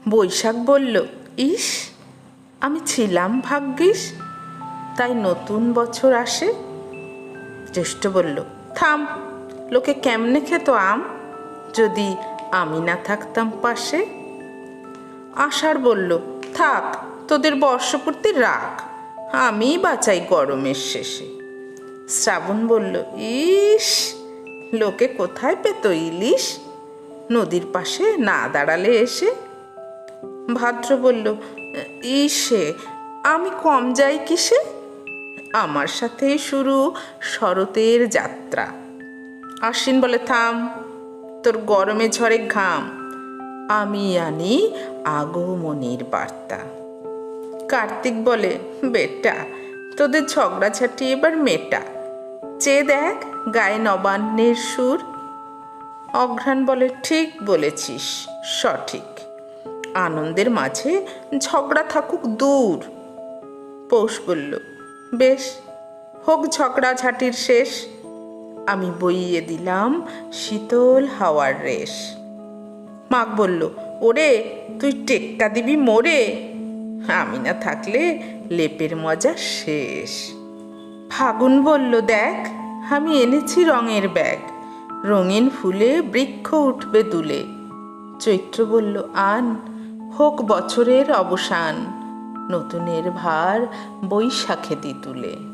বৈশাখ বলল, ইস, আমি ছিলাম ভাগ্যিস, তাই নতুন বছর আসে। জ্যৈষ্ঠ বলল, থাম, লোকে কেমনে খেত আম যদি আমি না থাকতাম পাশে। আষাঢ় বলল, থাক, তোদের বর্ষপূর্তি রাখ, আমি বাঁচাই গরমের শেষে। শ্রাবণ বলল, ইস, লোকে কোথায় পেত ইলিশ নদীর পাশে না দাঁড়ালে এসে। ভাদ্র বলল, ইসে, আমি কম যাই কিসে, আমার সাথেই শুরু শরতের যাত্রা। আশ্বিন বলে, থাম, তোর গরমে ঝরে ঘাম, আমি আনি আগমনীর বার্তা। কার্তিক বলে, বেটা, তোদের ঝগড়াঝাটি এবার মেটা, চেয়ে দেখ গায়ে নবান্নের সুর। অঘ্রাণ বলে, ঠিক বলেছিস, সঠিক, আনন্দের মাঝে ঝগড়া থাকুক দূর। পৌষ বলল, বেশ, হোক ঝগড়াঝাটির শেষ, আমি বইয়ে দিলাম শীতল হাওয়ার রেশ। মাঘ বলল, ওরে, তুই টেক্কা দিবি মোরে, আমি না থাকলে লেপের মজা শেষ। ফাগুন বলল, দেখ, আমি এনেছি রঙের ব্যাগ, রঙিন ফুলে বৃক্ষ উঠবে দুলে। চৈত্র বলল, আন, হোক বছরের অবসান, নতুনের ভার বৈশাখে দি তুলে।